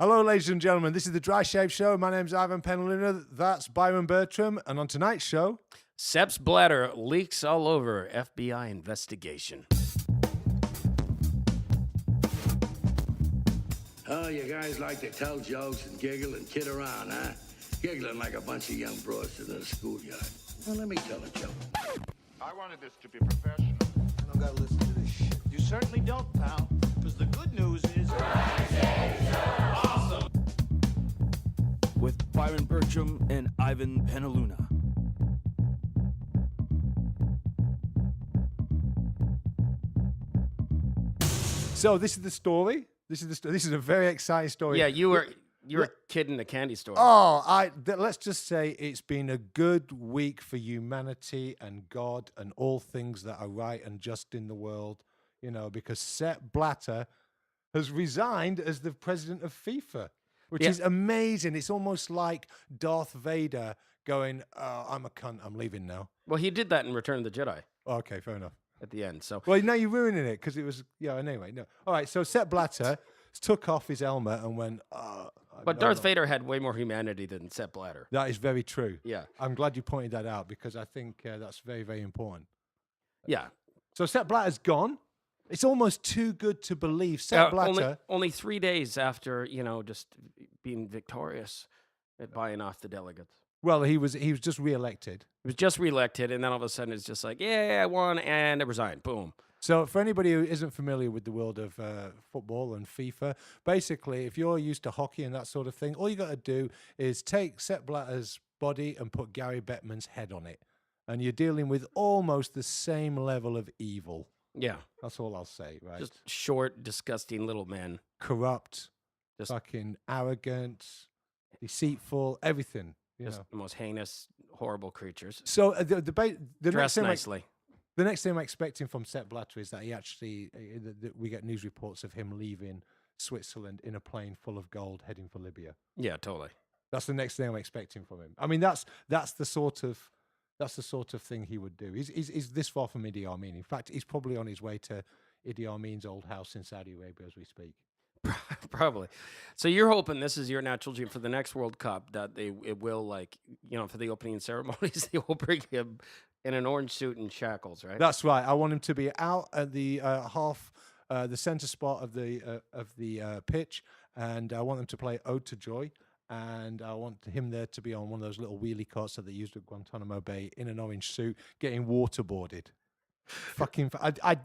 Hello, ladies and gentlemen. This is the Dry Shave Show. My name's Ivan Penaluna. That's Byron Bertram. And on tonight's show, Sepp Blatter leaks all over FBI investigation. Oh, you guys like to tell jokes and giggle and kid around, huh? Giggling like a bunch of young broads in a schoolyard. Well, let me tell a joke. I wanted this to be professional. I don't gotta listen to this shit. You certainly don't, pal. Because the good news is... Awesome! With Byron Bertram and Ivan Penaluna. so this is the story. This is a very exciting story. Yeah, you were a kid in a candy store. Oh, let's just say it's been a good week for humanity and God and all things that are right and just in the world, because Sepp Blatter has resigned as the president of FIFA, which is amazing. It's almost like Darth Vader going, oh, I'm a cunt, I'm leaving now. Well, he did that in Return of the Jedi Okay, fair enough. at the end. So Well, now you're ruining it because it was, anyway. No. All right, so Sepp Blatter took off his helmet and went, But Darth Vader had way more humanity than Sepp Blatter. That is very true. Yeah. I'm glad you pointed that out because I think that's very, very important. Yeah. So Sepp Blatter's gone. It's almost too good to believe. Sepp Blatter. Only 3 days after, just being victorious at buying off the delegates. Well, he was just re-elected. He was just reelected, and then all of a sudden it's just like, yeah, I won, and I resigned. Boom. So for anybody who isn't familiar with the world of football and FIFA, basically, if you're used to hockey and that sort of thing, all you got to do is take Sepp Blatter's body and put Gary Bettman's head on it. And you're dealing with almost the same level of evil. Yeah. That's all I'll say, right? Just short, disgusting little men. Corrupt, Just fucking arrogant, deceitful, everything. Just the most heinous, horrible creatures. So the Dressed nicely. The next thing I'm expecting from Sepp Blatter is that he actually, we get news reports of him leaving Switzerland in a plane full of gold heading for Libya. Yeah, totally. That's the next thing I'm expecting from him. I mean, that's the sort of thing he would do. He's this far from Idi Amin. In fact, he's probably on his way to Idi Amin's old house in Saudi Arabia as we speak. Probably. So you're hoping this is your natural dream for the next World Cup that it will for the opening ceremonies they will bring him in an orange suit and shackles, right? That's right. I want him to be out at the the center spot of the pitch, and I want them to play "Ode to Joy." And I want him there to be on one of those little wheelie carts that they used at Guantanamo Bay in an orange suit, getting waterboarded. Fucking, I'd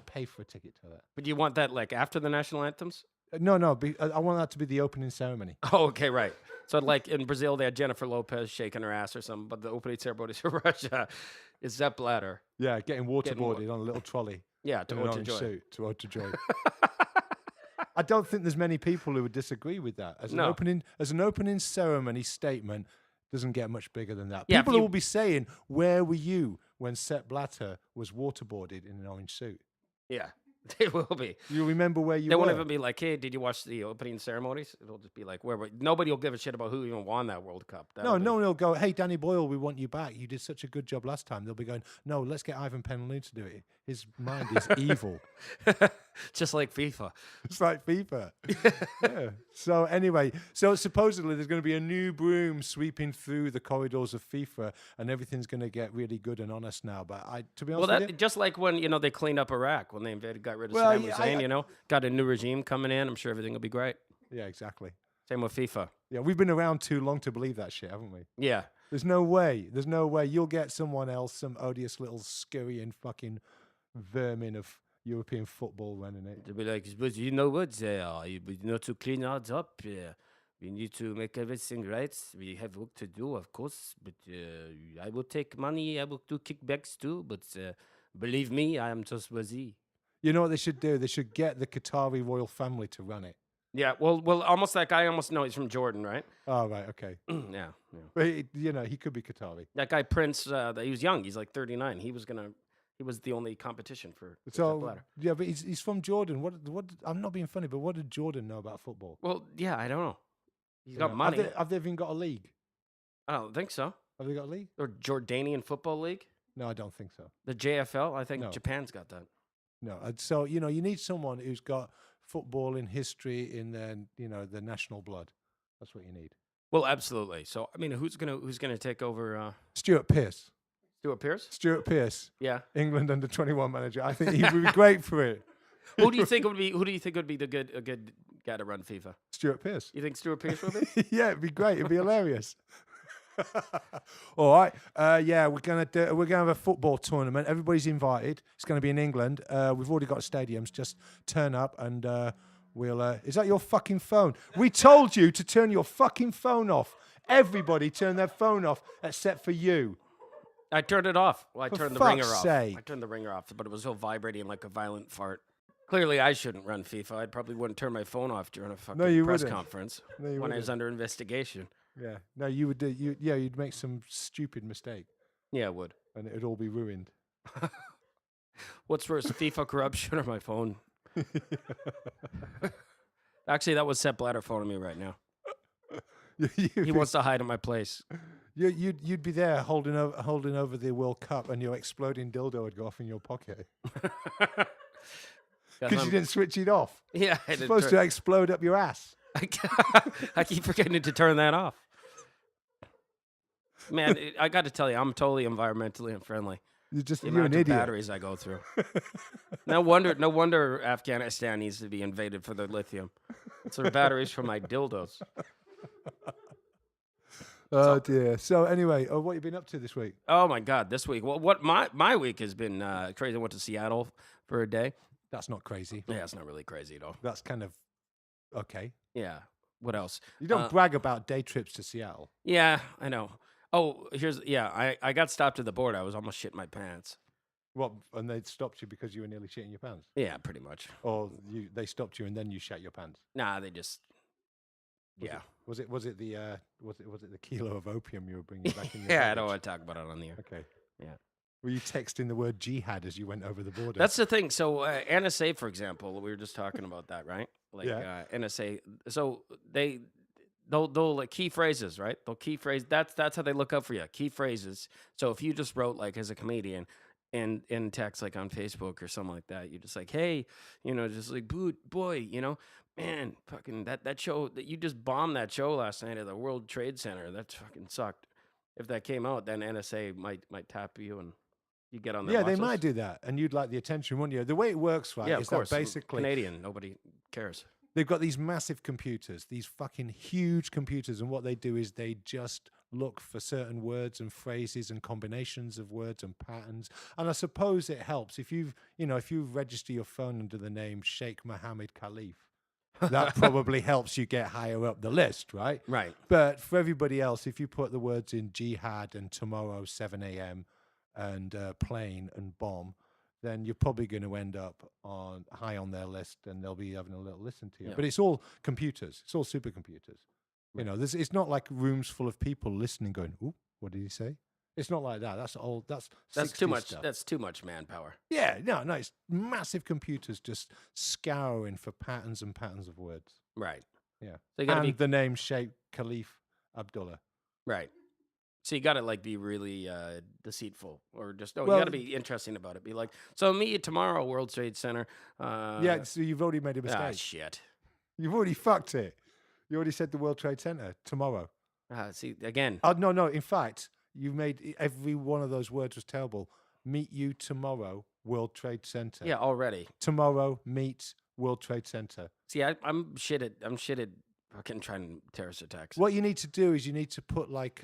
pay for a ticket to that. But you want that after the national anthems? No, I want that to be the opening ceremony. Oh, okay, right. So like in Brazil, they had Jennifer Lopez shaking her ass or something, but the opening ceremony for Russia is Sepp Blatter. Yeah, getting waterboarded on a little trolley. Yeah, to in an Ode to orange Joy. suit, to Ode to Joy. I don't think there's many people who would disagree with that. As an opening ceremony statement, doesn't get much bigger than that. Yeah, People will be saying, "Where were you when Sepp Blatter was waterboarded in an orange suit?" Yeah, they will be. You remember where you They were? won't even be like, hey, did you watch the opening ceremonies? It'll just be like, where were... Nobody will give a shit about who even won that World Cup. No one will go, "Hey, Danny Boyle, we want you back. You did such a good job last time." They'll be going, "No, let's get Ivan Penaluna to do it. His mind is evil." Just like FIFA. It's like FIFA. Yeah. So anyway, supposedly there's going to be a new broom sweeping through the corridors of FIFA, and everything's going to get really good and honest now. But to be honest with you, just like when they cleaned up Iraq, when they invaded, got rid of Saddam Hussein. Got a new regime coming in. I'm sure everything will be great. yeah, exactly. Same with FIFA. Yeah, we've been around too long to believe that shit, haven't we? Yeah. There's no way. You'll get someone else, some odious little scurrying fucking vermin of European football running it. They'll be like, but you know what? To clean us up, we need to make everything right. We have work to do, of course. But I will take money. I will do kickbacks too. But believe me, I am trustworthy. You know what they should do? They should get the Qatari royal family to run it. Yeah, well, almost that guy. I almost know he's from Jordan, right? Oh, right, okay. Yeah. But he could be Qatari. That guy Prince. He was young. He's like 39. He was the only competition for Sepp Blatter. Yeah, but he's from Jordan. What? I'm not being funny, but what did Jordan know about football? Well, yeah, I don't know. He's got money. Have they even got a league? I don't think so. Have they got a league? Or Jordanian Football League? No, I don't think so. The JFL? I think No. Japan's got that. No. So you need someone who's got footballing history in their, the national blood. That's what you need. Well, absolutely. So, I mean, who's gonna take over? Stuart Pearce. Stuart Pearce? Stuart Pearce, Yeah. England under-21 manager. I think he would be great for it. Who do you think would be a good guy to run FIFA? Stuart Pearce. You think Stuart Pearce would be? Yeah, it'd be great. It'd be hilarious. All right. Yeah, we're gonna have a football tournament. Everybody's invited. It's gonna be in England. We've already got stadiums. Just turn up and we'll. Is that your fucking phone? We told you to turn your fucking phone off. Everybody turn their phone off except for you. I turned it off. Well, I For turned the ringer fuck's off. sake. I turned the ringer off, but it was still vibrating like a violent fart. Clearly, I shouldn't run FIFA. I probably wouldn't turn my phone off during a fucking you press wouldn't. conference No, you when I was wouldn't. under investigation. Yeah. No, you would do. You'd make some stupid mistake, Yeah, I would. and it'd all be ruined. What's worse, FIFA corruption or my phone? Actually, that was Sepp Blatter phoning me right now. He wants to hide in my place. You'd be there holding over the World Cup, and your exploding dildo would go off in your pocket because you didn't switch it off. Yeah, It's supposed to explode up your ass. I keep forgetting to turn that off. Man, I got to tell you, I'm totally environmentally unfriendly. The You're amount an of idiot. batteries I go through. No wonder Afghanistan needs to be invaded for their lithium. It's their batteries for my dildos. Oh dear. So anyway, what have you been up to this week? Oh my God, this week. Well, what my week has been crazy. I went to Seattle for a day. That's not crazy. Yeah, it's not really crazy at all. That's kind of okay. Yeah. What else? You don't brag about day trips to Seattle. Yeah, I know. Oh, I got stopped at the border. I was almost shitting my pants. What? And they stopped you because you were nearly shitting your pants, Yeah, pretty much. or they stopped you and then you shat your pants? Nah, they just. Yeah. Was it the kilo of opium you were bringing back in your Yeah, I baggage? don't want to talk about it on the air. Okay. Yeah. Were you texting the word jihad as you went over the border? That's the thing. So NSA, for example, we were just talking about that, right? Like Yeah. NSA. So they'll like key phrases, right? They'll key phrase. That's how they look up for you. Key phrases. So if you just wrote like as a comedian in text like on Facebook or something like that, you're just like, hey, just like boy, man, fucking that show that you just bombed that show last night at the World Trade Center. That fucking sucked. If that came out, then NSA might tap you and you get on their yeah, they watch might list. do that, and you'd like the attention, wouldn't you? The way it works, right, Yeah, is of course. that basically Canadian, nobody cares. they've got these massive computers, these fucking huge computers, and what they do is they just look for certain words and phrases and combinations of words and patterns. And I suppose it helps if you register your phone under the name Sheikh Mohammed Khalif. That probably helps you get higher up the list, right? Right. But for everybody else, if you put the words in jihad and tomorrow 7 a.m. and plane and bomb, then you're probably going to end up high on their list, and they'll be having a little listen to you. Yeah. But it's all computers. It's all supercomputers. Right. It's not like rooms full of people listening, going, "Ooh, what did he say?" It's not like that. That's old. That's too 60s much. stuff. That's too much manpower. Yeah, no. It's massive computers just scouring for patterns and patterns of words. Right. Yeah. So you gotta And be the name Sheikh Khalif Abdullah. right. So you got to like be really deceitful, or just you Well- got to be interesting about it. Be like, so meet you tomorrow, World Trade Center. Yeah, so you've already made a mistake. Ah, shit. You've already fucked it. You already said the World Trade Center tomorrow. See again. No. In fact, you made every one of those words was terrible. Meet you tomorrow, World Trade Center. Yeah, already. Tomorrow, meet World Trade Center. See, I'm shit at fucking trying terrorist attacks. What you need to do is you need to put like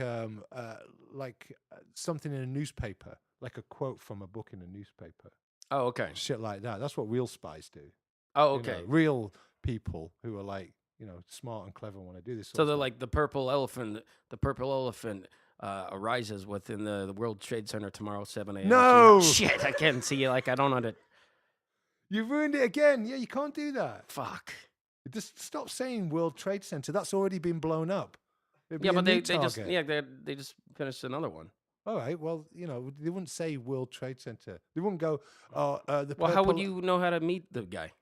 something in a newspaper, like a quote from a book in a newspaper. Oh, okay. Shit like that. That's what real spies do. Oh, You okay. know, real people who are like, smart and clever and want to do this. So they're like the purple elephant. The purple elephant arises within the World Trade Center tomorrow, 7 a.m. No! Shit, I can't see. Like I don't know that. You ruined it again. Yeah, you can't do that. Fuck. Just stop saying World Trade Center. That's already been blown up. It'd be Yeah, a but new they just target. they just finished another one. All right. Well, they wouldn't say World Trade Center. They wouldn't go. The Well, how would purple-" you know how to meet the guy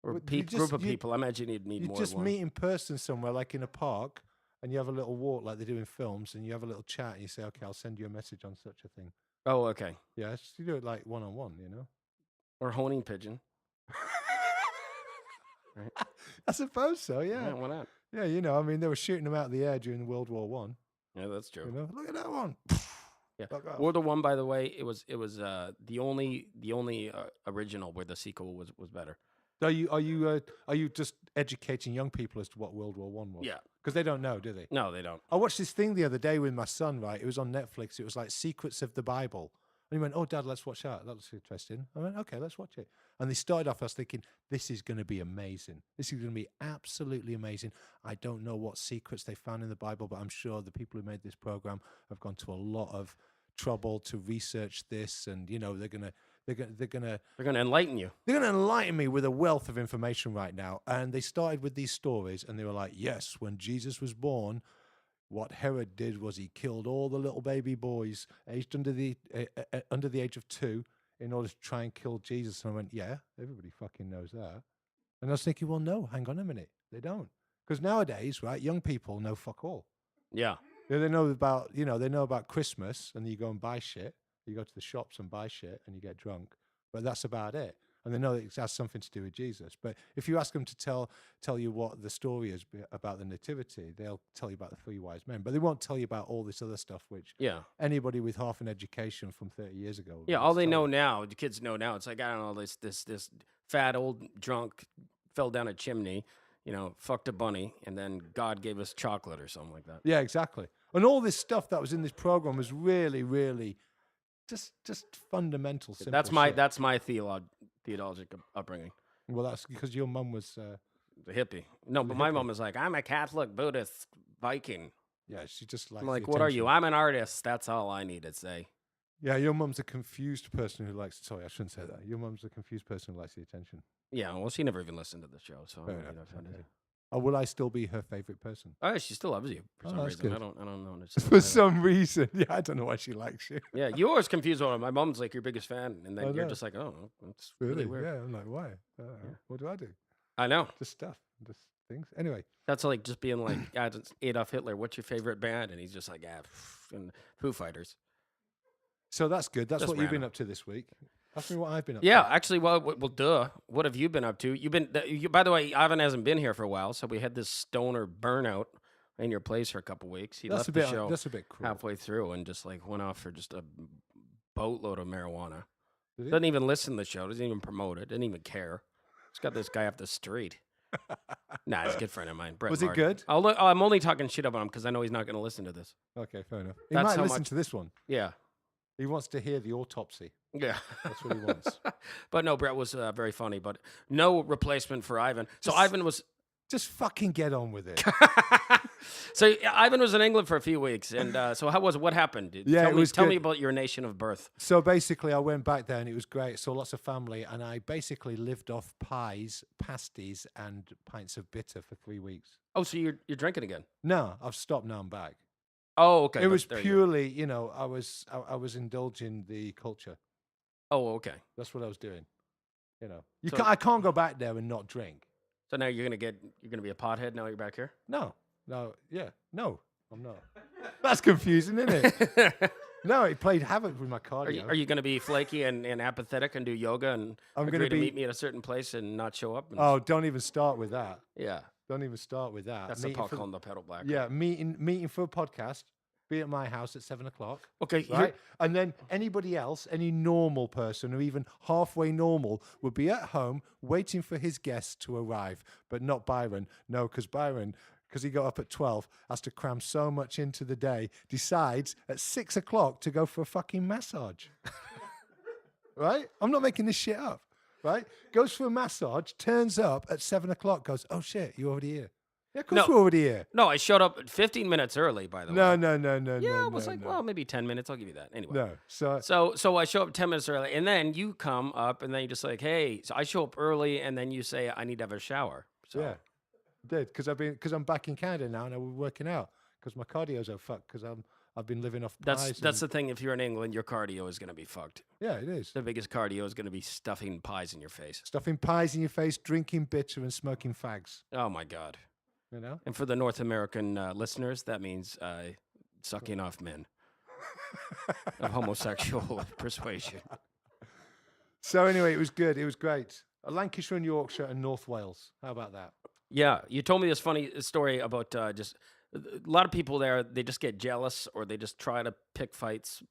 or Well, you group of just- you- people? I imagine you'd meet You more. just than one. meet in person somewhere, like in a park, and you have a little walk, like they do in films, and you have a little chat, and you say, "Okay, I'll send you a message on such a thing." Oh, okay. Yes, you do it like one on one. Or honing pigeon. I suppose so. Yeah, Yeah. why not? Yeah. You know, I mean, they were shooting them out of the air during World War One. Yeah, that's true. You know, look at that one. Yeah. Fuck off. World War I, by the way, it was the only original where the sequel was better. Are you just educating young people as to what World War One was? Yeah. Because they don't know, do they? No, they don't. I watched this thing the other day with my son, right? It was on Netflix. It was like Secrets of the Bible. And he went, "Oh, Dad, let's watch that. That looks interesting." I went, "Okay, let's watch it." And they started off, I was thinking, this is going to be amazing. This is going to be absolutely amazing. I don't know what secrets they found in the Bible, but I'm sure the people who made this program have gone to a lot of trouble to research this. And, you know, they're going to enlighten you. They're going to enlighten me with a wealth of information right now. And they started with these stories, and they were like, yes, when Jesus was born, what Herod did was he killed all the little baby boys aged under the age of 2 in order to try and kill Jesus. And I went, yeah, everybody fucking knows that. And I was thinking, well, no, hang on a minute. They don't. Because nowadays, right, young people know fuck all. Yeah. They know about, you know, they know about Christmas, and you go and buy shit. You go to the shops and buy shit and you get drunk. But that's about it. And they know that it has something to do with Jesus. But if you ask them to tell you what the story is about the nativity, they'll tell you about the 3 wise men. But they won't tell you about all this other stuff, which anybody with half an education from 30 years ago. Yeah, all they know now, the kids know now, it's like, I don't know, this fat old drunk fell down a chimney, you know, fucked a bunny, and then God gave us chocolate or something like that. Yeah, exactly. And all this stuff that was in this program was really, really just fundamental. Simple That's my theological upbringing. Well, that's because your mum was the hippie. No, but my mom was like, I'm a Catholic, Buddhist, Viking. Yeah, she just likes. I'm like, what are you? I'm an artist. That's all I need to say. Yeah, your mum's a confused person who likes. Sorry, I shouldn't say that. Your mum's a confused person who likes the attention. Yeah, well, she never even listened to the show, so. Fair enough. Oh, will I still be her favorite person? Oh, she still loves you for some reason. Good. I don't know. For some reason, yeah, I don't know why she likes you. Yeah, you always confuse one. My mom's like your biggest fan, and then you're just like, oh, that's really weird. Yeah, I'm like, why? What do I do? I know. Just stuff, just things. Anyway, that's like just being like Adolf Hitler. What's your favorite band? And he's just like, and Foo Fighters. So that's good. That's what you've been up to this week. Ask me what I've been up to. Yeah, actually, well, duh. What have you been up to? By the way, Ivan hasn't been here for a while, so we had this stoner burnout in your place for a couple weeks. He left the show that's a bit cruel. halfway through and just like went off for just a boatload of marijuana. Did he? Doesn't even listen to the show. Doesn't even promote it. Didn't even care. Just got this guy off the street. Nah, he's a good friend of mine. Brett Was Martin. it good? I'm only talking shit about him because I know he's not going to listen to this. Okay, fair enough. He That's might how listen much- to this one. Yeah. He wants to hear the autopsy. Yeah. That's what he wants. But no, Brett was very funny, but no replacement for Ivan. So Ivan was... Just fucking get on with it. So Ivan was in England for a few weeks, and so how was it? What happened? Yeah, tell me good. about your nation of birth. So basically, I went back there and it was great. Saw lots of family, and I basically lived off pies, pasties, and pints of bitter for 3 weeks. Oh, so you're drinking again? No, I've stopped now. I'm back. Oh, okay. It was purely, you know, I was indulging the culture. Oh, okay. That's what I was doing. You know, I can't go back there and not drink. So now you're gonna be a pothead now you're back here? No, I'm not. That's confusing, isn't it? No, it played havoc with my cardio. Are you going to be flaky and apathetic and do yoga and agree to meet me at a certain place and not show up? Oh, don't even start with that. Yeah. Don't even start with that. That's the Paul calling the pedal black. Yeah, meeting for a podcast. Be at my house at 7:00. Okay. Right? And then anybody else, any normal person or even halfway normal would be at home waiting for his guests to arrive. But not Byron. No, because Byron, because he got up at 12, has to cram so much into the day, decides at 6:00 to go for a fucking massage. Right? I'm not making this shit up. Right? Goes for a massage, turns up at 7:00, goes, oh shit, you're already here. Yeah, of course we're already here. No, I showed up 15 minutes early, by the way. No. Yeah, I was like, well, maybe 10 minutes. I'll give you that. Anyway. No. So I show up 10 minutes early, and then you come up, and then you're just like, hey. So I show up early, and then you say, I need to have a shower. So. Yeah, I did because I'm back in Canada now, and I was working out because my cardio's are fucked because I've been living off pies. That's the thing. If you're in England, your cardio is going to be fucked. Yeah, it is. The biggest cardio is going to be stuffing pies in your face. Stuffing pies in your face, drinking bitter, and smoking fags. Oh my God. You know? And for the North American listeners, that means sucking off men of homosexual persuasion. So anyway, it was good. It was great. Lancashire and Yorkshire and North Wales. How about that? Yeah, you told me this funny story about just a lot of people there. They just get jealous, or they just try to pick fights.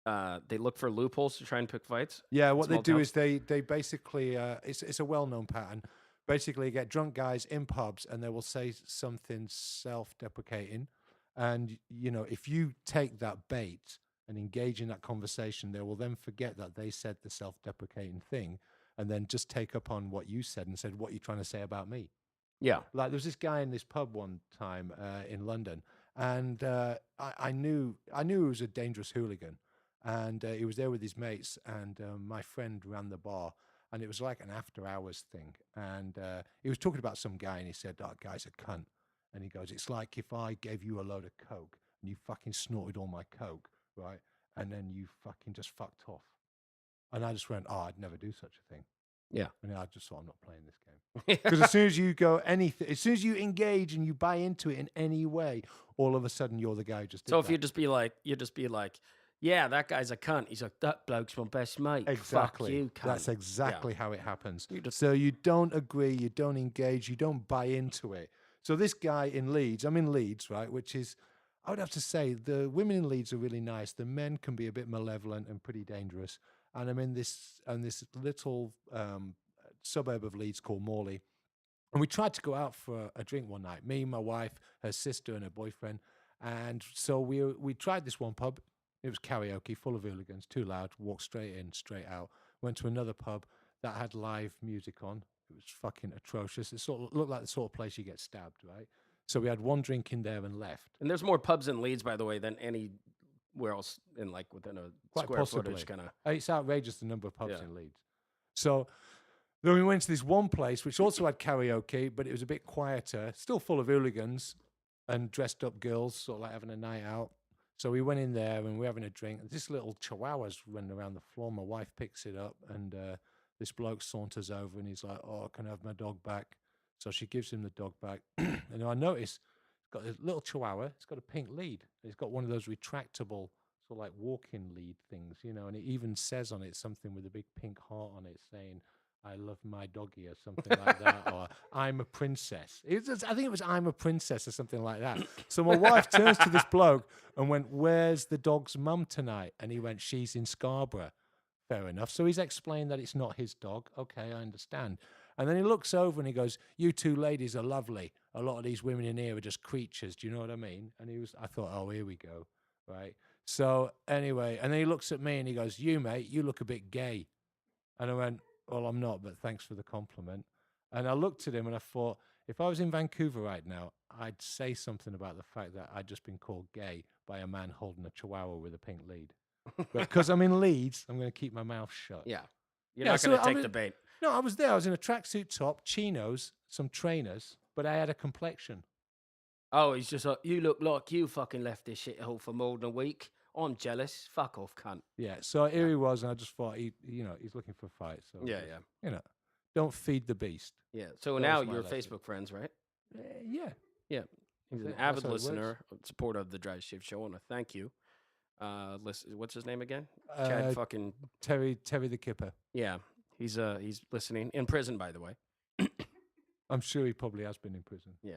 They look for loopholes to try and pick fights. Yeah, in what they small do towns. is they basically it's a well-known pattern. Basically, get drunk guys in pubs and they will say something self-deprecating, and if you take that bait and engage in that conversation, they will then forget that they said the self-deprecating thing, and then just take up on what you said and said, "What are you trying to say about me?" Yeah, Like there was this guy in this pub one time in London, and I knew he was a dangerous hooligan, and he was there with his mates, and my friend ran the bar, and it was like an after hours thing, and he was talking about some guy, and he said, "That guy's a cunt," and he goes, "It's like if I gave you a load of coke and you fucking snorted all my coke, right, and then you fucking just fucked off," and I just went, "Oh, I'd never do such a thing." yeah. And I just thought, I'm not playing this game. Because as soon as you go anything, as soon as you engage and you buy into it in any way, all of a sudden you're the guy who just did So if that. you just be like, yeah, that guy's a cunt. He's like, that bloke's my best mate. Exactly. Fuck you, cunt. That's exactly how it happens. You just- So you don't agree, you don't engage, you don't buy into it. So this guy in Leeds, I'm in Leeds, right, which is, I would have to say, the women in Leeds are really nice. The men can be a bit malevolent and pretty dangerous. And I'm in this little suburb of Leeds called Morley. And we tried to go out for a drink one night, me, my wife, her sister, and her boyfriend. And so we tried this one pub. It was karaoke, full of hooligans, too loud, walked straight in, straight out. Went to another pub that had live music on. It was fucking atrocious. It sort of looked like the sort of place you get stabbed, right? So we had one drink in there and left. And there's more pubs in Leeds, by the way, than anywhere else in like within a Quite square possibly. footage kind of. It's outrageous the number of pubs Yeah. in Leeds. So then we went to this one place which also had karaoke, but it was a bit quieter, still full of hooligans and dressed up girls, sort of like having a night out. So we went in there and we're having a drink. And this little chihuahua's running around the floor. My wife picks it up, and this bloke saunters over and he's like, "Oh, can I have my dog back?" So she gives him the dog back. And I notice it's got a little chihuahua. It's got a pink lead. It's got one of those retractable sort of like walking lead things, and it even says on it something with a big pink heart on it saying, "I love my doggy," or something like that, or "I'm a princess." I think it was "I'm a princess" or something like that. So my wife turns to this bloke and went, "Where's the dog's mum tonight?" And he went, "She's in Scarborough." Fair enough. So he's explained that it's not his dog. Okay, I understand. And then he looks over and he goes, "You two ladies are lovely. A lot of these women in here are just creatures. Do you know what I mean?" And I thought, oh, here we go. Right. So anyway, and then he looks at me and he goes, "You, mate, you look a bit gay." And I went, "Well, I'm not, but thanks for the compliment." And I looked at him and I thought, if I was in Vancouver right now, I'd say something about the fact that I'd just been called gay by a man holding a chihuahua with a pink lead. But because I'm in Leeds, I'm going to keep my mouth shut. Yeah. You're Yeah, not so going to I take mean- the bait. No, I was there. I was in a tracksuit top, chinos, some trainers, but I had a complexion. Oh, he's just like, you look like you fucking left this shithole for more than a week. I'm jealous. Fuck off, cunt. Yeah. So here he was, and I just thought he's looking for a fight. So Yeah, just, yeah. Don't feed the beast. Yeah. So That now was my you're lesson. Facebook friends, right? Yeah. Yeah. He's an That's avid how it listener, supporter of the Drive Shift Show, and I thank you. What's his name again? Uh, Chad fucking Terry the Kipper. yeah. He's listening in prison, by the way. I'm sure he probably has been in prison. Yeah.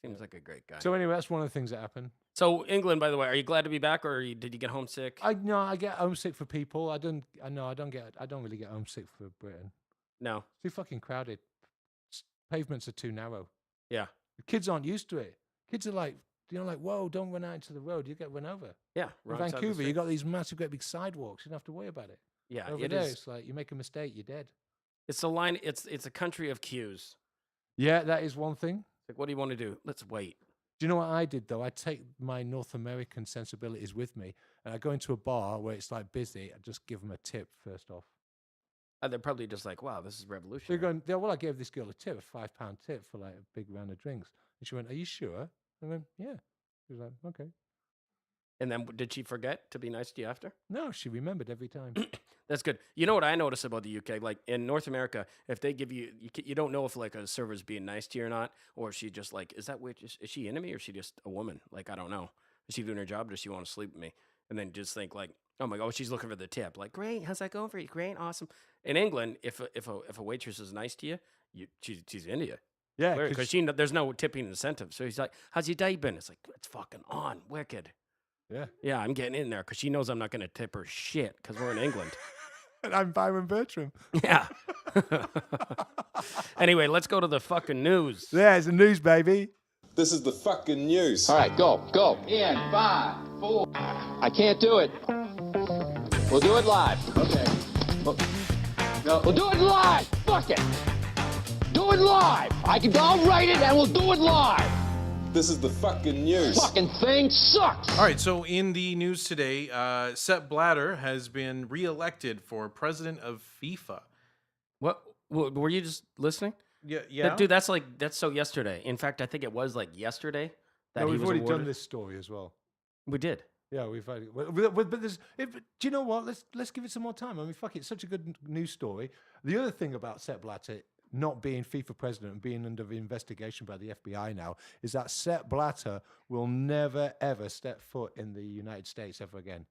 Seems like a great guy. So anyway, that's one of the things that happened. So England, by the way, are you glad to be back, or did you get homesick? I get homesick for people. I don't really get homesick for Britain. No. It's too fucking crowded. Pavements are too narrow. Yeah. The kids aren't used to it. Kids are like, whoa, don't run out into the road. You get run over. Yeah. In wrong side of the Vancouver, you street. got these massive, great big sidewalks. You don't have to worry about it. Yeah. Over It there, is. it's like you make a mistake, you're dead. It's a line. It's a country of queues. Yeah, that is one thing. Like, what do you want to do? Let's wait. Do you know what I did though? I take my North American sensibilities with me, and I go into a bar where it's like busy. I just give them a tip first off. They're probably just like, wow, this is They're revolutionary. going, well, I gave this girl a tip, a £5 tip for like a big round of drinks, and she went, "Are you sure?" I went, "Yeah." She was like, "Okay." And then did she forget to be nice to you after? No, she remembered every time. That's good. You know what I notice about the UK? Like in North America, if they give you, you don't know if like a server's being nice to you or not, or if she just like, is that witch? Is she into me or is she just a woman? Like, I don't know. Is she doing her job or does she want to sleep with me? And then just think like, Oh my god, she's looking for the tip. Like, great, how's that going for you? Great, awesome. In England, if a waitress is nice to you, she's into you. Yeah, Because there's no tipping incentive. So he's like, how's your day been? It's like, it's fucking on, wicked. yeah. Yeah, I'm getting in there because she knows I'm not going to tip her shit because we're in England. And I'm Byron Bertram. Yeah. Anyway, let's go to the fucking news. Yeah, it's the news, baby. This is the fucking news. All right, go. In 5, 4. I can't do it. We'll do it live. Okay. No, we'll do it live. Fuck it. Do it live. I'll write it and we'll do it live. This is the fucking news. Fucking thing sucks. All right, so in the news today, Sepp Blatter has been reelected for president of FIFA. What? Were you just listening? Yeah. Dude, that's so yesterday. In fact, I think it was like yesterday that No, he we've was already awarded. done this story as well. We did. Yeah, we've had it. But there's, do you know what? Let's give it some more time. I mean, fuck it, it's such a good news story. The other thing about Sepp Blatter not being FIFA president and being under investigation by the FBI now is that Sepp Blatter will never ever step foot in the United States ever again.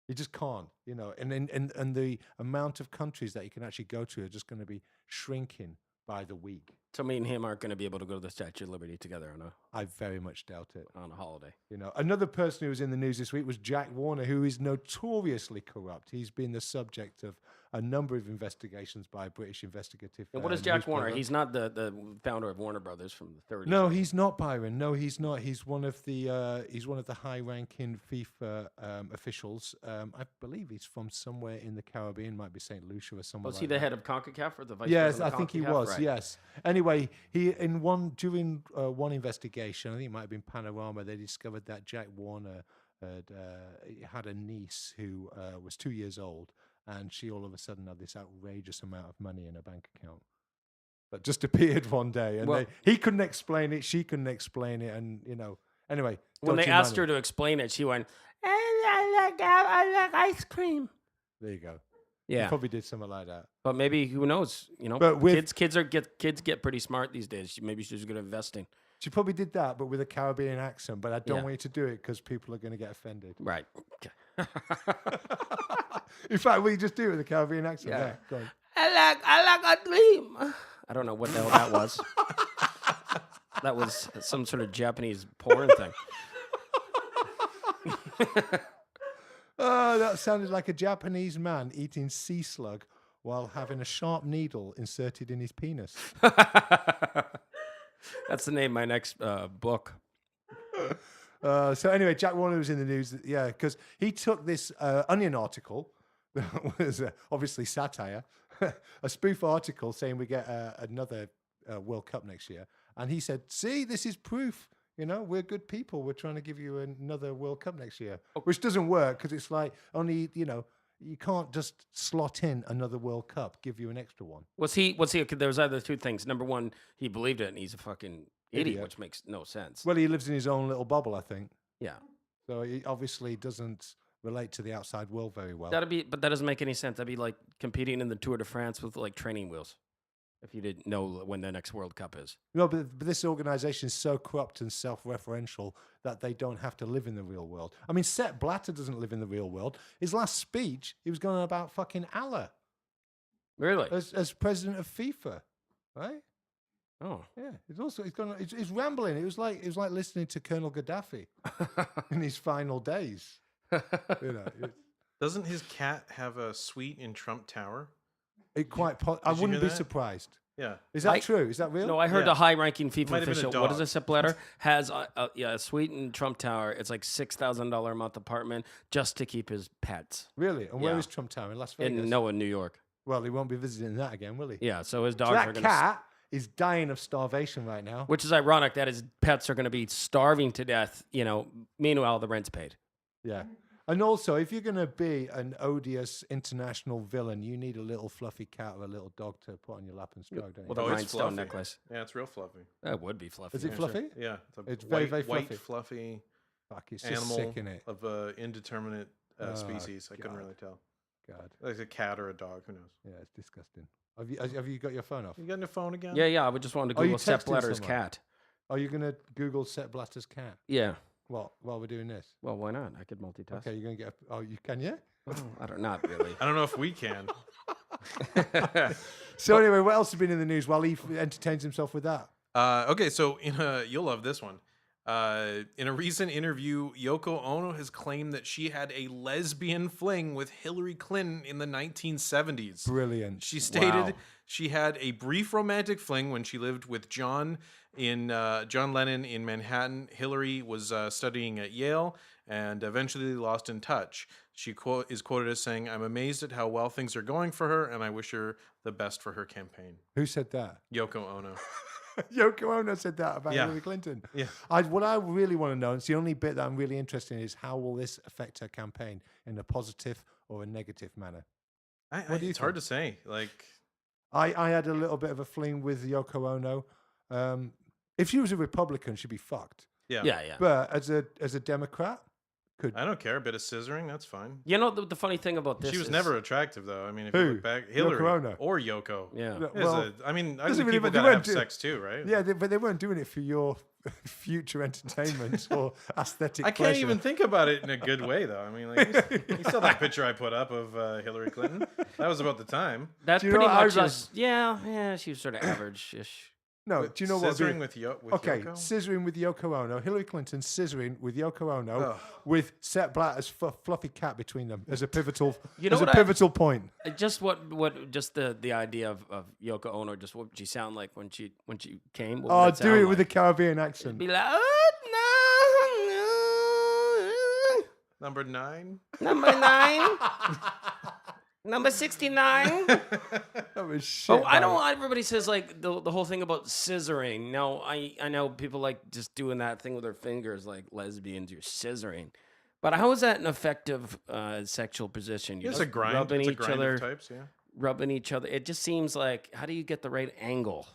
He just can't, you know. And the amount of countries that he can actually go to are just going to be shrinking by the week. So me and him aren't going to be able to go to the Statue of Liberty together I very much doubt it. on a holiday. You know, another person who was in the news this week was Jack Warner, who is notoriously corrupt. He's been the subject of a number of investigations by British investigative. And what is Jack Warner? newspaper. He's not the founder of Warner Brothers from the 30s. No, he's not, Byron. No, he's not. He's one of the high-ranking FIFA officials. I believe he's from somewhere in the Caribbean, might be St. Lucia or somewhere. Was he the head of CONCACAF or the vice Yes, president I of think he CONCACAF? was. Right. Yes. Anyway, during one investigation, I think it might have been Panorama, they discovered that Jack Warner had a niece who was 2 years old, and she all of a sudden had this outrageous amount of money in her bank account that just appeared one day, and Well- he couldn't explain it, she couldn't explain it, and anyway. When they dodgy asked money. her to explain it, she went, I like ice cream. There you go. Yeah. He probably did something like that. But maybe, who knows? You know, But with- kids get pretty smart these days. Maybe she's good at investing. She probably did that, but with a Caribbean accent. But I don't Yeah. want you to do it because people are going to get offended. Right. Okay. In fact, will you just do it with a Caribbean accent? Yeah. Go on. I like a dream. I don't know what the hell that was. That was some sort of Japanese porn thing. Oh, that sounded like a Japanese man eating sea slug while having a sharp needle inserted in his penis. That's the name of my next book. So anyway, Jack Warner was in the news, because he took this Onion article that was obviously satire, a spoof article saying we get another World Cup next year, and he said, "See, this is proof. You know, we're good people. We're trying to give you another World Cup next year," which doesn't work because it's like only you can't just slot in another World Cup, give you an extra one. Was he? Okay, there was either two things. Number one, he believed it, and he's a fucking idiot, which makes no sense. Well, he lives in his own little bubble, I think. Yeah, So he obviously doesn't relate to the outside world very well. but that doesn't make any sense. That'd be like competing in the Tour de France with like training wheels. If you didn't know when the next World Cup is. No, but this organization is so corrupt and self-referential that they don't have to live in the real world. I mean, Sepp Blatter doesn't live in the real world. His last speech, he was going about fucking Allah Really? as president of FIFA, right? Oh. Yeah, he's rambling. It was like listening to Colonel Gaddafi in his final days. Doesn't his cat have a suite in Trump Tower? I Did you wouldn't hear be that? surprised. Yeah. Is that true? Is that real? No, I heard Yeah. a high-ranking FIFA Might have been a official. What is dog. this? Sepp Blatter has a suite in Trump Tower. It's like $6,000 a month apartment just to keep his pets. Really? And where Yeah. is Trump Tower? In Las Vegas? In New York. Well, he won't be visiting that again, will he? Yeah, so his So dogs are that going to. cat is dying of starvation right now. Which is ironic that his pets are going to be starving to death. Meanwhile the rent's paid. Yeah. And also, if you're going to be an odious international villain, you need a little fluffy cat or a little dog to put on your lap and stroke, don't you? With a Oh, it's rhinestone fluffy. necklace. Yeah, it's real fluffy. That would be fluffy. Is it Yeah, fluffy? Yeah, It's very, white, very white, fluffy. fluffy Fuck, it's just animal sick, innit? of indeterminate species. I couldn't God. really tell. God. Like a cat or a dog. Who knows? Yeah, it's disgusting. Have you got your phone off? You got your phone again? Yeah, I would just want to Are you Google Sepp texting Blatter's someone? cat. Are you going to Google Sepp Blatter's cat? Yeah. What? While we're doing this? Well, why not? I could multitask. Okay, you're gonna get. Oh, you can, yeah. Well, I don't. Not really. I don't know if we can. So anyway, what else has been in the news while he entertains himself with that? Okay, so you'll love this one. In a recent interview, Yoko Ono has claimed that she had a lesbian fling with Hillary Clinton in the 1970s. Brilliant. She stated Wow. she had a brief romantic fling when she lived with John Lennon in Manhattan. Hillary was studying at Yale and eventually lost in touch. She is quoted as saying, "I'm amazed at how well things are going for her, and I wish her the best for her campaign." Who said that? Yoko Ono. Yoko Ono said that about Yeah. Hillary Clinton. Yeah. What I really want to know, and it's the only bit that I'm really interested in, is how will this affect her campaign in a positive or a negative manner? What do you It's hard to say. Like, I had a little bit of a fling with Yoko Ono. If she was a Republican, she'd be fucked. yeah. Yeah. But as a Democrat, could I don't care. A bit of scissoring, that's fine. You know the funny thing about this? She was is- never attractive, though. I mean, if Who? you look back, Hillary Yoko Ono? or Yoko. Yeah. No, There's well, I mean, doesn't ugly really- people but they gotta weren't have do- sex too, right? yeah, but they weren't doing it for your future entertainment or aesthetic. I can't pleasure. even think about it in a good way, though. I mean, like, you saw that picture I put up of Hillary Clinton. That was about the time. That's Do you know pretty what I much like- just yeah. She was sort of average-ish. No, do you know what? Scissoring with Yoko? Scissoring with Yoko Ono. Hillary Clinton scissoring with Yoko Ono, Oh. with Sepp Blatter's fluffy cat between them as a pivotal, You know as a what pivotal point. Just just the idea of Yoko Ono. Just what would she sound like when she came? What would Oh, that do sound it with a like? Caribbean accent. Be like, Number 9. number 9, number 69. That was shit. But I Barry. know everybody says like the whole thing about scissoring. Now I know people like just doing that thing with their fingers, like lesbians, you're scissoring. But how is that an effective sexual position? It's just a grind. rubbing It's a each grind other, of types, yeah. rubbing each other. It just seems like, how do you get the right angle?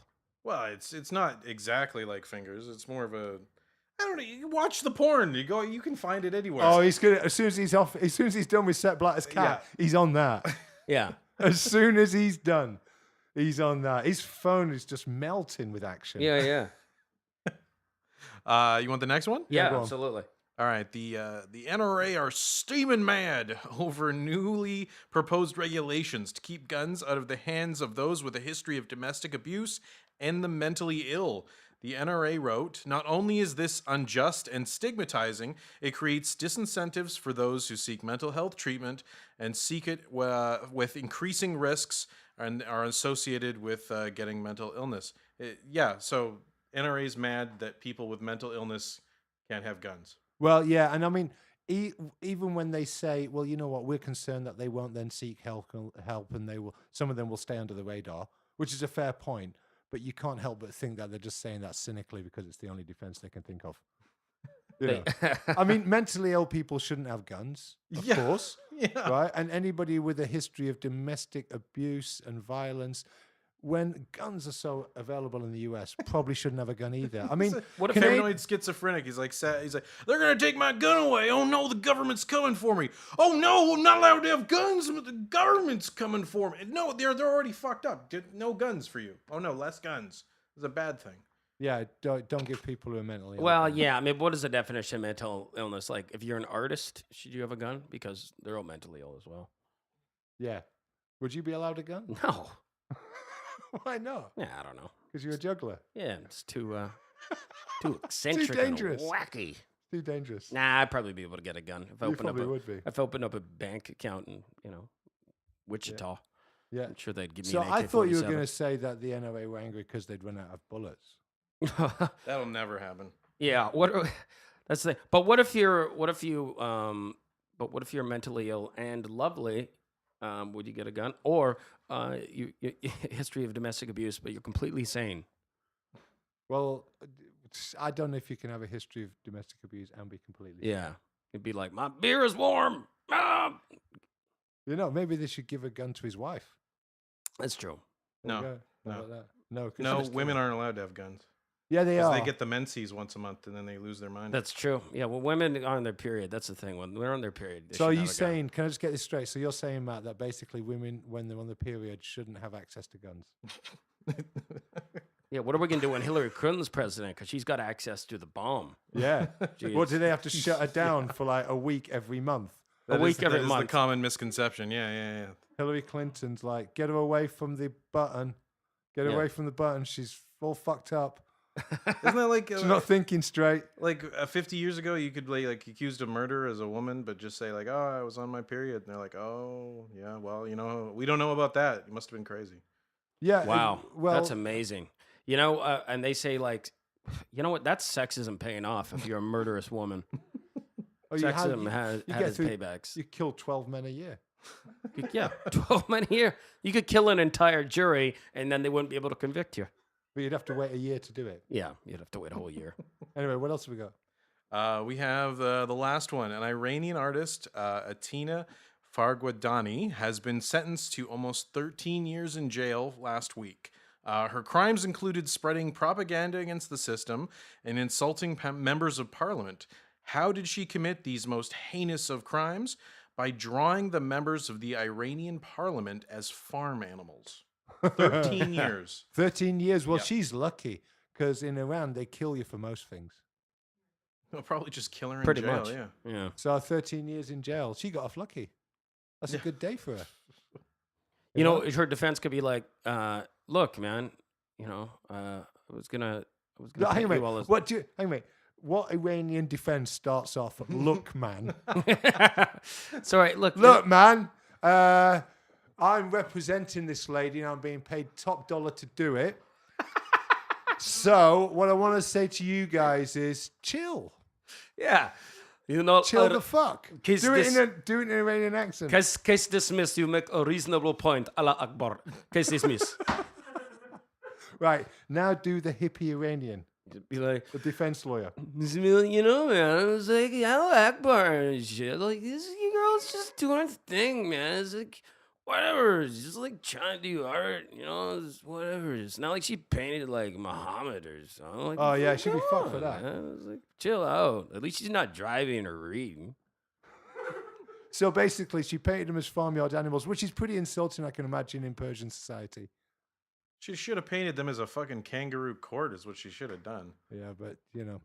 Well, it's not exactly like fingers. It's more of a, I don't know. You watch the porn. You can find it anywhere. Oh, he's good. As soon as he's off, as soon as he's done with Sepp Blatter's cat, he's on that. Yeah. As soon as he's done, he's on that. His phone is just melting with action. Yeah. You want the next one? Yeah, go on. absolutely. All right, the NRA are steaming mad over newly proposed regulations to keep guns out of the hands of those with a history of domestic abuse and the mentally ill. The NRA wrote, "Not only is this unjust and stigmatizing, it creates disincentives for those who seek mental health treatment and seek it with increasing risks and are associated with getting mental illness." So NRA's mad that people with mental illness can't have guns. Well, yeah, and I mean, even when they say, "Well, you know what? We're concerned that they won't then seek help, and they will. Some of them will stay under the radar," which is a fair point. But you can't help but think that they're just saying that cynically because it's the only defense they can think of. You know? I mean, mentally ill people shouldn't have guns, of course, right? And anybody with a history of domestic abuse and violence, when guns are so available in the US, probably shouldn't have a gun either. I mean, What if paranoid schizophrenic? He's like, they're gonna take my gun away. Oh no, the government's coming for me. Oh no, I'm not allowed to have guns, but the government's coming for me. No, they're already fucked up. No guns for you. Oh no, less guns. It's a bad thing. Yeah, don't give people who are mentally ill. Well, guns. yeah. I mean, what is the definition of mental illness? Like, if you're an artist, should you have a gun? Because they're all mentally ill as well. Yeah. Would you be allowed a gun? No. Why not? Yeah, I don't know. Because you're a juggler. Yeah, it's too eccentric, dangerous. and wacky. Too dangerous. Nah, I'd probably be able to get a gun if I You opened up probably would be. if I opened up a bank account in Wichita. Yeah. I'm sure they'd give me. So an I thought you were going to AK-47. say that the NRA were angry because they'd run out of bullets. That'll never happen. Yeah, that's the. But what if you're mentally ill and lovely? Would you get a gun? Or you history of domestic abuse, but you're completely sane. Well, I don't know if you can have a history of domestic abuse and be completely. Yeah, it'd be like, my beer is warm. Ah! You know, maybe they should give a gun to his wife. That's true. There you No, go. How no. about that? No, 'cause No, that's- women aren't allowed to have guns. Yeah, they 'Cause are. they get the menses once a month and then they lose their mind. That's true. Yeah, well, women are on their period. That's the thing. When they're on their period, they So are should you have a gun. saying? Can I just get this straight? So you're saying, Matt, that basically women, when they're on the period, shouldn't have access to guns? Yeah, what are we going to do when Hillary Clinton's president? Because she's got access to the bomb. Yeah. Jeez. What, do they have to shut her down for like a week every month? A week every That is month. the common misconception. Yeah. Hillary Clinton's like, get her away from the button. Get her Yeah. away from the button. She's all fucked up. Isn't that like She's not thinking straight. like 50 years ago? You could like accused of murder as a woman, but just say like, "Oh, I was on my period," and they're like, "Oh, yeah, well, we don't know about that. You must have been crazy." Yeah. Wow, well, that's amazing. You know, and they say like, you know what? That sexism paying off if you're a murderous woman. oh, Sexism has get its through- paybacks. You kill 12 men a year. Yeah, 12 men a year. You could kill an entire jury, and then they wouldn't be able to convict you. But you'd have to wait a year to do it. Yeah, you'd have to wait a whole year. Anyway, what else have we got? We have the last one. An Iranian artist, Atina Farghadani, has been sentenced to almost 13 years in jail last week. Her crimes included spreading propaganda against the system and insulting members of parliament. How did she commit these most heinous of crimes? By drawing the members of the Iranian parliament as farm animals. 13 years. 13 years. Well, Yeah. she's lucky because in Iran, they kill you for most things. They'll probably just kill her in Pretty jail. much. Yeah. Yeah. So 13 years in jail. She got off lucky. That's a good day for her. You know, her defense could be like, look, man, you know, I was gonna No, hang pay on a you all minute. this. What do you, hang on a minute. What Iranian defense starts off, look, man. So, right, look, Look, man. I'm representing this lady and I'm being paid top dollar to do it. So, what I want to say to you guys is chill. yeah, you know, Chill the fuck. case Do it, this- do it in an Iranian accent. case dismissed. You make a reasonable point. Allah Akbar. Case dismissed. Right. Now do the hippie Iranian, Be like, the defense lawyer. you know, man, I was like, Allah Akbar and shit. Like, this girl's just doing her thing, man. It's like, whatever. It's just like trying to do art, you know, it's whatever. It's not like she painted like Muhammad or something. Like, Oh, yeah, what's she'd be going fucked for on, that. man? It's like, chill out. At least she's not driving or reading. So basically, she painted them as farmyard animals, which is pretty insulting, I can imagine, in Persian society. She should have painted them as a fucking kangaroo court, is what she should have done. Yeah, but, you know,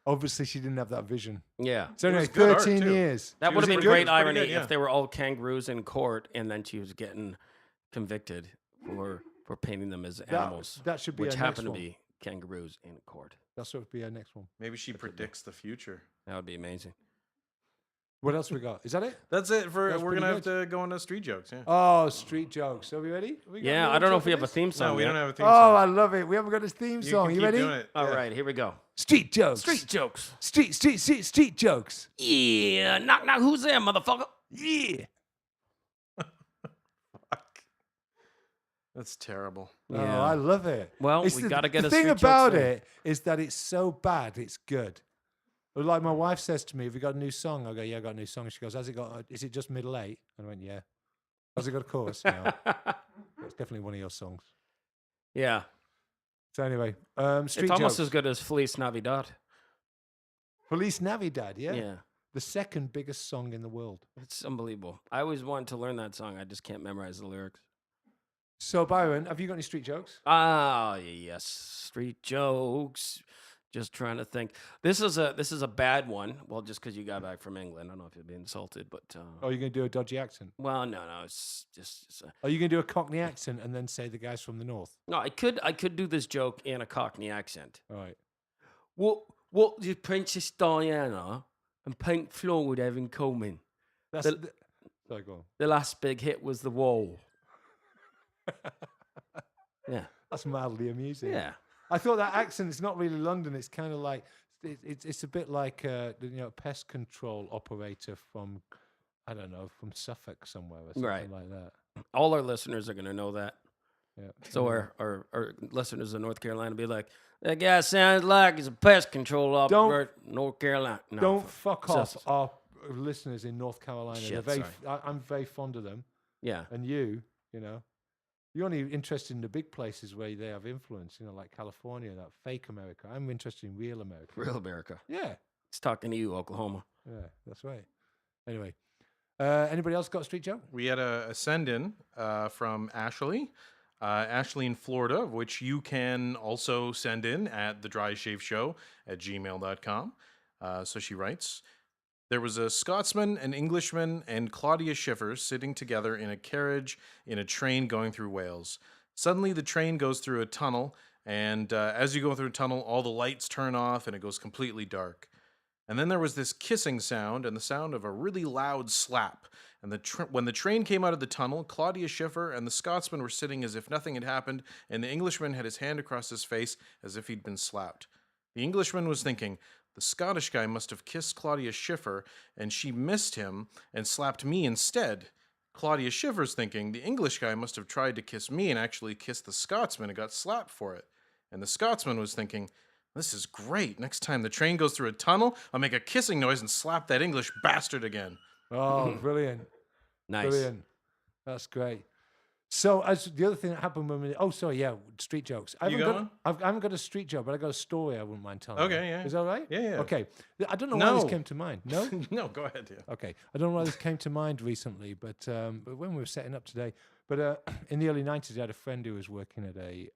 obviously she didn't have that vision. Yeah. So anyway, was good art, 13 too. years. That She would have was been pretty great good. It was pretty irony good, yeah. if they were all kangaroos in court and then she was getting convicted for painting them as animals, That should be which our next happen to one. be kangaroos in court. That would be our next one. Maybe she predicts the future. That would be amazing. What else we got? Is that it? That's it for. That's We're pretty gonna have good. to go into street jokes. Yeah. Oh, street jokes. Are we ready? We got Yeah, another I don't know joke if we for have a this? theme song. No, we yet. don't have a theme Oh, song. I love it. We haven't got a theme song. can You keep ready? doing it. All Yeah. right, here we go. Street jokes. Street jokes. Street jokes. Yeah, knock knock. Who's there, motherfucker? Yeah. That's terrible. Oh, I love it. Well, It's we the- gotta get the a thing street jokes about thing. it is that it's so bad, it's good. Like my wife says to me, "Have you got a new song?" I go, "Yeah, I got a new song." She goes, "Has it got? Is it just middle eight?" I went, "Yeah." Has it got a chorus? No. It's definitely one of your songs. Yeah, So anyway, street it's almost jokes. as good as Feliz Navidad. Feliz Navidad, yeah? Yeah, The second biggest song in the world. it's unbelievable. I always wanted to learn that song. I just can't memorize the lyrics. So Byron, have you got any street jokes? Ah, yes, street jokes. Just trying to think. This is a bad one. Well, just because you got back from England, I don't know if you'd be insulted, but Or are you going to do a dodgy accent? well, no, it's just Are you going to do a Cockney accent and then say the guy's from the north? no. I could do this joke in a Cockney accent. All right. What did Princess Diana and Pink Floyd have in common? That's sorry, go on. The last big hit was The Wall. Yeah, That's mildly amusing. yeah. I thought that accent is not really London. It's kind of like it's a bit like pest control operator from I don't know from Suffolk somewhere or something Right. like that. All our listeners are gonna know that. Yeah. So our listeners in North Carolina be like, that guy sounds like he's a pest control operator. North Carolina. No, Don't fuck off Sus- our listeners in North Carolina. Shit, They're very, sorry. I'm very fond of them, Yeah. and you know, you're only interested in the big places where they have influence. You know, like California, that fake America. I'm interested in real America. Real America. Yeah, It's talking to you, Oklahoma. yeah, that's right. Anyway, anybody else got a street joke? We had a send in from Ashley. Ashley in Florida, which you can also send in at thedryshaveshow@gmail.com. So she writes, there was a Scotsman, an Englishman, and Claudia Schiffer sitting together in a carriage in a train going through Wales. Suddenly, the train goes through a tunnel, and as you go through a tunnel, all the lights turn off, and it goes completely dark. And then there was this kissing sound, and the sound of a really loud slap. And when the train came out of the tunnel, Claudia Schiffer and the Scotsman were sitting as if nothing had happened, and the Englishman had his hand across his face as if he'd been slapped. The Englishman was thinking, the Scottish guy must have kissed Claudia Schiffer, and she missed him and slapped me instead. Claudia Schiffer's thinking, the English guy must have tried to kiss me and actually kissed the Scotsman and got slapped for it. And the Scotsman was thinking, this is great. Next time the train goes through a tunnel, I'll make a kissing noise and slap that English bastard again. Oh, brilliant. Nice. Brilliant. That's great. So, as the other thing that happened when we... Oh, sorry, yeah, street jokes. I haven't got a street joke, but I got a story I wouldn't mind telling you. Okay, yeah. Is that right? Yeah. Okay. I don't know why this came to mind. No? No, go ahead. Yeah. Okay. I don't know why this came to mind recently, but when we were setting up today... But in the early 90s, I had a friend who was working at a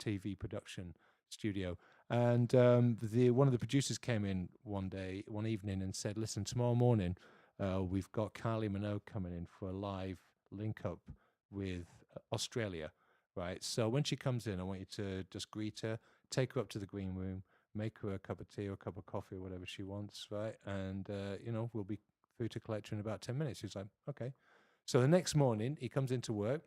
TV production studio. And one of the producers came in one evening and said, listen, tomorrow morning, we've got Kylie Minogue coming in for a live link-up with Australia, right? So when she comes in, I want you to just greet her, take her up to the green room, make her a cup of tea or a cup of coffee or whatever she wants, right? And, we'll be through to collect her in about 10 minutes. He's like, okay. So the next morning, he comes into work,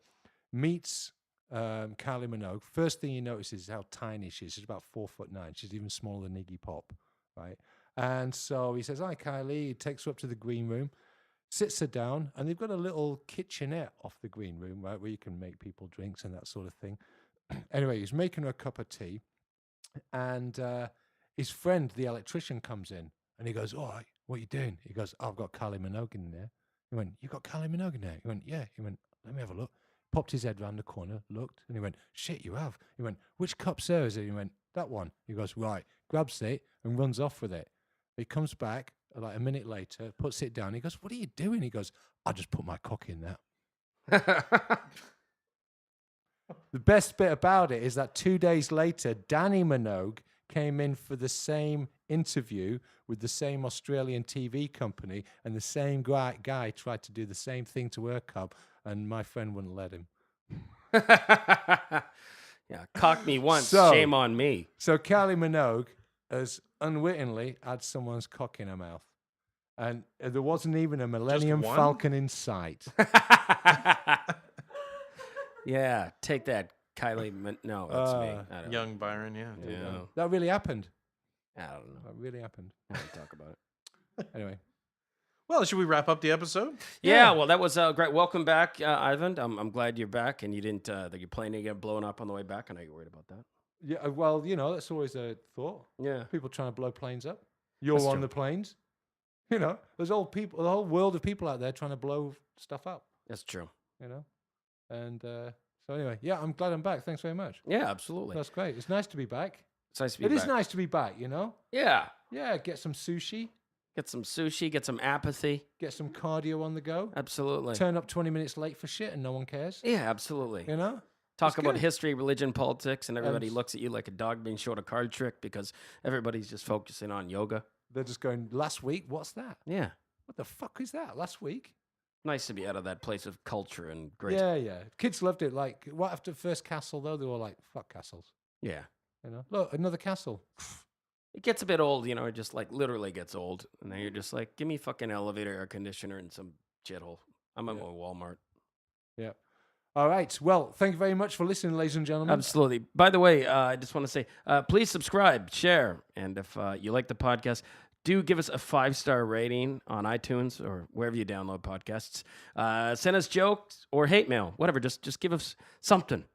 meets Kylie Minogue. First thing he notices is how tiny she is. She's about 4'9". She's even smaller than Iggy Pop, right? And so he says, hi, Kylie. He takes her up to the green room, sits her down, and they've got a little kitchenette off the green room, right, where you can make people drinks and that sort of thing. Anyway, he's making her a cup of tea, and his friend, the electrician, comes in, and he goes, all right, what are you doing? He goes, I've got Kylie Minogue in there. He went, you got Kylie Minogue in there? He went, yeah. He went, let me have a look. Popped his head round the corner, looked, and he went, shit, you have. He went, which cup, sir, is it? He went, that one. He goes, right, grabs it and runs off with it. He comes back like a minute later, puts it down. He goes, what are you doing? He goes, I just put my cock in that. The best bit about it is that 2 days later, Danny Minogue came in for the same interview with the same Australian TV company, and the same guy tried to do the same thing to her cup, and my friend wouldn't let him. Yeah, cock me once, shame on me. So Kylie Minogue has unwittingly had someone's cock in her mouth. And there wasn't even a Millennium Falcon in sight. Yeah, take that, Kylie. No, that's me. I don't Young Byron, yeah. know. That really happened. I don't know. That really happened. I don't talk about it. Anyway. Well, should we wrap up the episode? Yeah, well, that was great. Welcome back, Ivan. I'm glad you're back, and you didn't that your plane didn't get blown up on the way back. I know you're worried about that. Yeah, well, that's always a thought. Yeah. People trying to blow planes up. You're That's on true. the planes. There's all people, the whole world of people out there trying to blow stuff up. That's true. And so anyway, yeah, I'm glad I'm back. Thanks very much. Yeah, absolutely. That's great. It's nice to be back. It's nice to be It back. is nice to be back, Yeah. Yeah, get some sushi, Get some sushi, get some apathy. get some cardio on the go. Absolutely. Turn up 20 minutes late for shit and no one cares. Yeah, absolutely. It's Talk about good. history, religion, politics, and everybody And- looks at you like a dog being showed a card trick because everybody's just focusing on yoga. They're just going, last week, what's that? Yeah. What the fuck is that? Last week? Nice to be out of that place of culture and great. Yeah. Kids loved it. Like, what after the first castle, though? They were like, fuck castles. Yeah. Look, another castle. It gets a bit old, it just like literally gets old. And then you're just like, give me fucking elevator, air conditioner, and some shithole. I'm at Walmart. Yeah. All right. Well, thank you very much for listening, ladies and gentlemen. Absolutely. By the way, I just want to say, please subscribe, share, and if you like the podcast, do give us a 5-star rating on iTunes or wherever you download podcasts. Send us jokes or hate mail, whatever. Just give us something.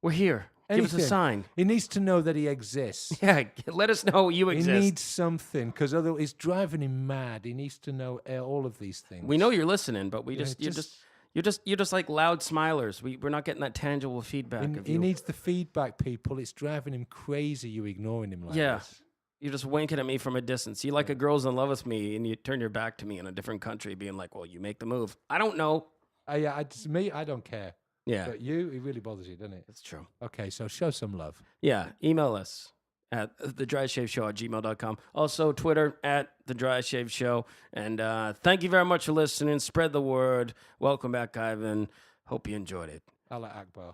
We're here. Give us a Anything. sign. He needs to know that he exists. Yeah, let us know you He exist. needs something because otherwise it's driving him mad. He needs to know all of these things. We know you're listening, but Yeah, you're just like loud smilers. We're not getting that tangible feedback of He you. needs the feedback, people. It's driving him crazy. You ignoring him like Yeah. this. You're just winking at me from a distance. You like a girl's in love with me, and you turn your back to me in a different country, being like, "Well, you make the move." I don't know. Me, I don't care. Yeah, But you, it really bothers you, doesn't it? that's true. Okay, so show some love. Yeah, email us at thedryshaveshow@gmail.com. Also, Twitter at The Dry Shave Show. And thank you very much for listening. Spread the word. Welcome back, Ivan. Hope you enjoyed it. Allah Akbar.